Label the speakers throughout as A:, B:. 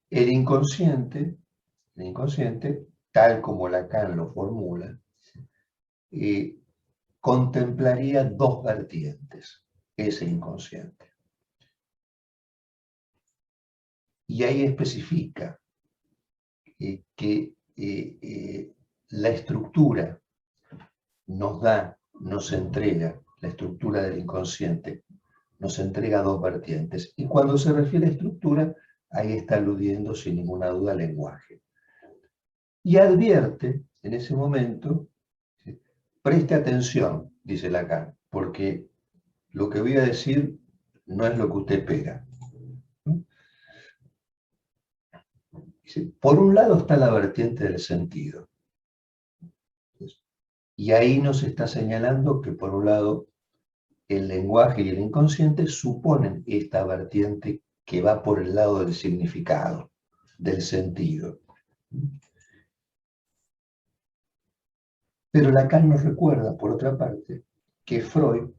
A: el inconsciente, tal como Lacan lo formula, contemplaría dos vertientes, ese inconsciente. Y ahí especifica que la estructura nos entrega, la estructura del inconsciente, nos entrega dos vertientes. Y cuando se refiere a estructura, ahí está aludiendo sin ninguna duda al lenguaje. Y advierte en ese momento, preste atención, dice Lacan, porque lo que voy a decir no es lo que usted espera. Dice, por un lado está la vertiente del sentido. Y ahí nos está señalando que por un lado el lenguaje y el inconsciente suponen esta vertiente que va por el lado del significado, del sentido. Pero Lacan nos recuerda, por otra parte, que Freud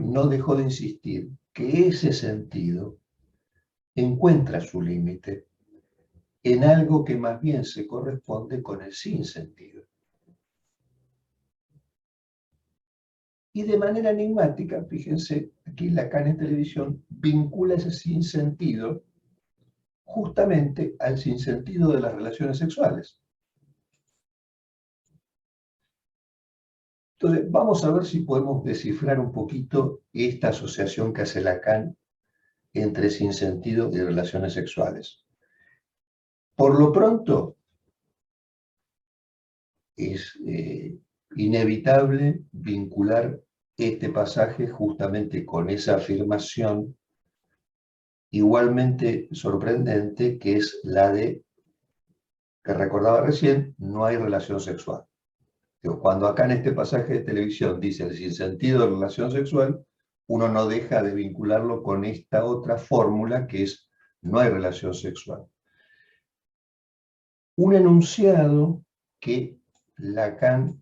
A: no dejó de insistir que ese sentido encuentra su límite en algo que más bien se corresponde con el sinsentido. Y de manera enigmática, fíjense, aquí Lacan en televisión vincula ese sinsentido justamente al sinsentido de las relaciones sexuales. Entonces, vamos a ver si podemos descifrar un poquito esta asociación que hace Lacan entre sinsentido y relaciones sexuales. Por lo pronto, es inevitable vincular este pasaje justamente con esa afirmación igualmente sorprendente, que es la de, que recordaba recién, no hay relación sexual. Cuando acá en este pasaje de televisión dice el sinsentido de relación sexual, uno no deja de vincularlo con esta otra fórmula que es no hay relación sexual. Un enunciado que Lacan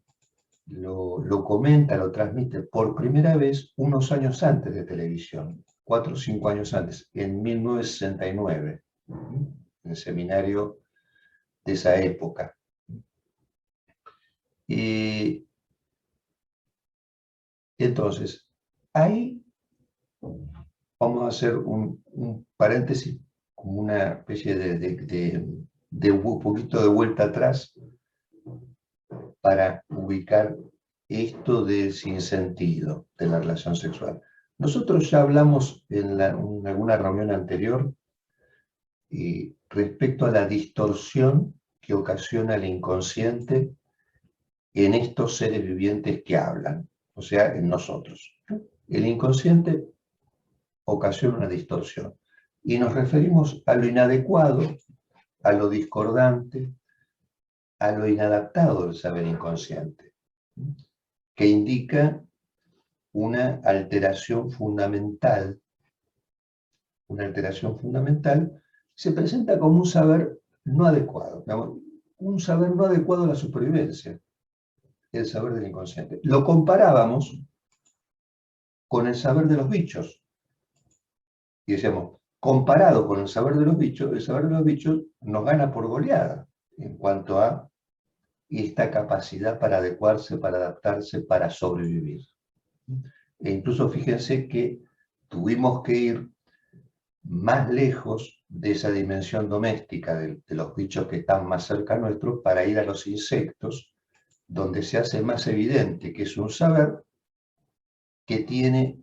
A: lo comenta, lo transmite por primera vez unos años antes de televisión, 4 o 5 años antes, en 1969, en el seminario de esa época. Y entonces, ahí vamos a hacer un paréntesis, como una especie de un poquito de vuelta atrás para ubicar esto del sinsentido de la relación sexual. Nosotros ya hablamos en alguna reunión anterior respecto a la distorsión que ocasiona el inconsciente en estos seres vivientes que hablan, o sea, en nosotros. El inconsciente ocasiona una distorsión y nos referimos a lo inadecuado, a lo discordante, a lo inadaptado del saber inconsciente, que indica una alteración fundamental. Una alteración fundamental se presenta como un saber no adecuado, un saber no adecuado a la supervivencia, el saber del inconsciente. Lo comparábamos con el saber de los bichos. Y decíamos, comparado con el saber de los bichos nos gana por goleada en cuanto a esta capacidad para adecuarse, para adaptarse, para sobrevivir. E incluso fíjense que tuvimos que ir más lejos de esa dimensión doméstica de los bichos que están más cerca nuestro para ir a los insectos, donde se hace más evidente que es un saber que tiene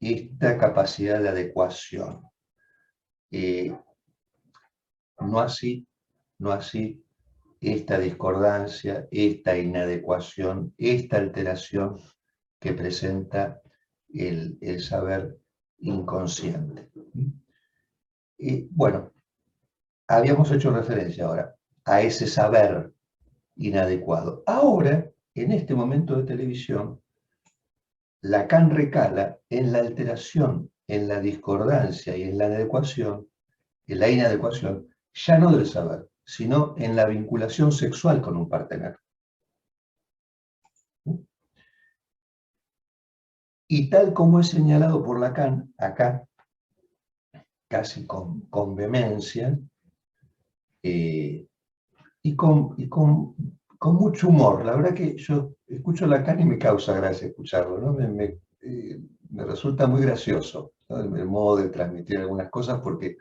A: esta capacidad de adecuación. No así esta discordancia, esta inadecuación, esta alteración que presenta el saber inconsciente. Bueno, habíamos hecho referencia ahora a ese saber inadecuado. Ahora, en este momento de televisión, Lacan recala en la alteración, en la discordancia y en la inadecuación, ya no del saber, sino en la vinculación sexual con un partener. Y tal como es señalado por Lacan, acá, casi con vehemencia, y con mucho humor. La verdad que yo escucho Lacan y me causa gracia escucharlo, ¿no? Me resulta muy gracioso, ¿no? El modo de transmitir algunas cosas, porque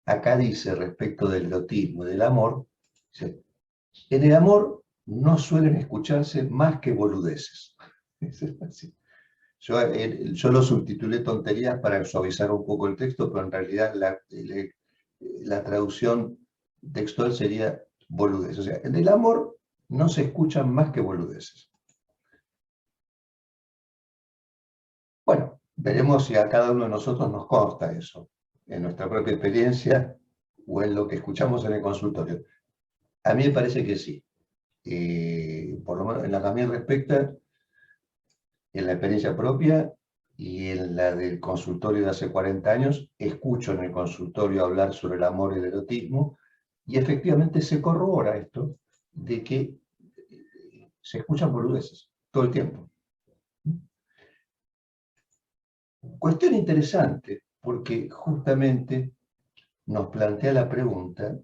A: acá dice respecto del erotismo y del amor, dice, en el amor no suelen escucharse más que boludeces. Yo lo subtitulé tonterías para suavizar un poco el texto, pero en realidad la traducción textual sería boludeces. O sea, en el amor no se escuchan más que boludeces. Bueno, veremos si a cada uno de nosotros nos consta eso, en nuestra propia experiencia o en lo que escuchamos en el consultorio. A mí me parece que sí. Por lo menos en la que a mí respecta, en la experiencia propia y en la del consultorio de hace 40 años, escucho en el consultorio hablar sobre el amor y el erotismo, y efectivamente se corrobora esto de que se escuchan boludeces todo el tiempo. Cuestión interesante, porque justamente nos plantea la pregunta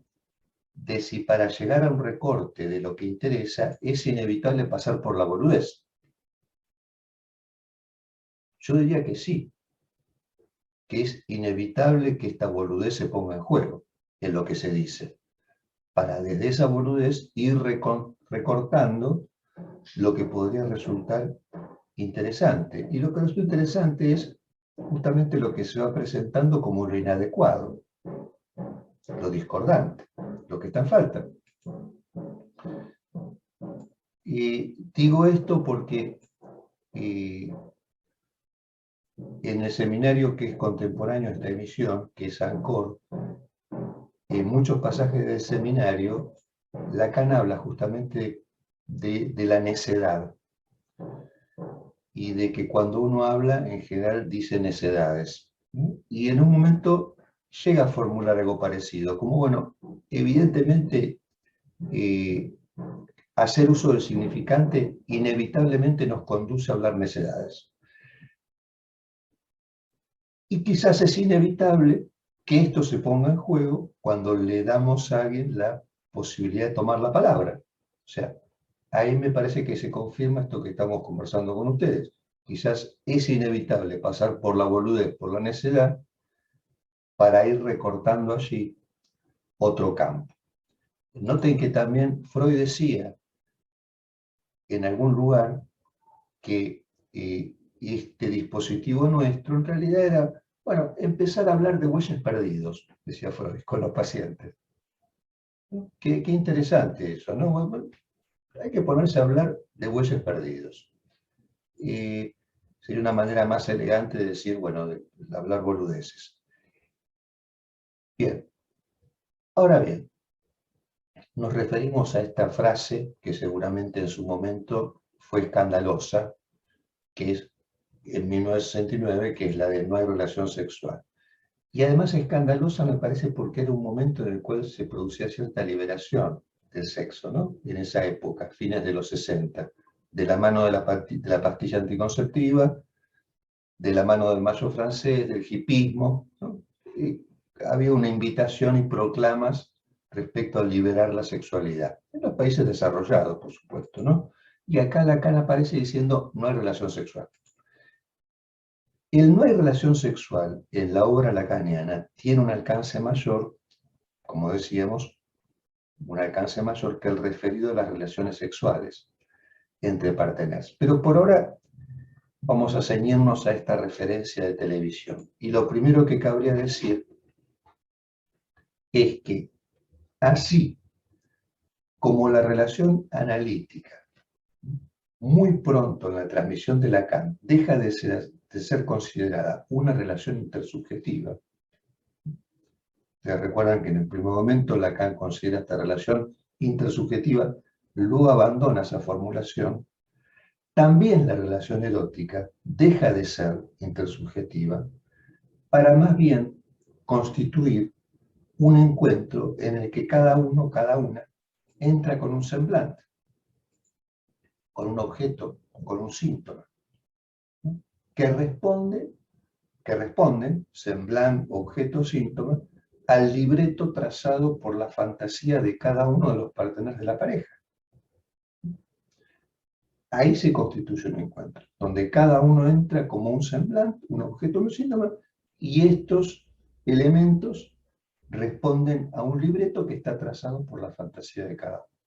A: de si para llegar a un recorte de lo que interesa es inevitable pasar por la boludez. Yo diría que sí, que es inevitable que esta boludez se ponga en juego, en lo que se dice, para desde esa boludez ir recortando lo que podría resultar interesante. Y lo que resulta interesante es justamente lo que se va presentando como lo inadecuado, lo discordante, lo que está en falta. Y digo esto porque en el seminario que es contemporáneo a esta emisión, que es ANCOR, en muchos pasajes del seminario, Lacan habla justamente de la necedad y de que cuando uno habla, en general dice necedades. Y en un momento llega a formular algo parecido, como, bueno, evidentemente hacer uso del significante inevitablemente nos conduce a hablar necedades. Y quizás es inevitable que esto se ponga en juego cuando le damos a alguien la posibilidad de tomar la palabra. O sea, ahí me parece que se confirma esto que estamos conversando con ustedes. Quizás es inevitable pasar por la boludez, por la necedad, para ir recortando allí otro campo. Noten que también Freud decía en algún lugar que este dispositivo nuestro en realidad era, bueno, empezar a hablar de bueyes perdidos, decía Freud, con los pacientes. Qué interesante eso, ¿no? Bueno, hay que ponerse a hablar de bueyes perdidos. Sería una manera más elegante de decir, bueno, de hablar boludeces. Bien, ahora bien, nos referimos a esta frase que seguramente en su momento fue escandalosa, que es en 1969, que es la de no hay relación sexual. Y además escandalosa me parece porque era un momento en el cual se producía cierta liberación del sexo, ¿no? En esa época, fines de los 60, de la mano de la pastilla anticonceptiva, de la mano del mayo francés, del hipismo, ¿no? Había una invitación y proclamas respecto a liberar la sexualidad. En los países desarrollados, por supuesto, ¿no? Y acá Lacan aparece diciendo no hay relación sexual. El no hay relación sexual en la obra lacaniana tiene un alcance mayor, como decíamos, un alcance mayor que el referido a las relaciones sexuales entre parteneras. Pero por ahora vamos a ceñirnos a esta referencia de televisión. Y lo primero que cabría decir es que así como la relación analítica, muy pronto en la transmisión de Lacan, deja de ser considerada una relación intersubjetiva. Ustedes recuerdan que en el primer momento Lacan considera esta relación intersubjetiva, luego abandona esa formulación. También la relación erótica deja de ser intersubjetiva para más bien constituir un encuentro en el que cada uno, cada una, entra con un semblante, con un objeto, con un síntoma, que responde que responden, semblante, objeto, síntoma, al libreto trazado por la fantasía de cada uno de los parteneros de la pareja. Ahí se constituye un encuentro, donde cada uno entra como un semblante, un objeto, un síntoma, y estos elementos responden a un libreto que está trazado por la fantasía de cada uno.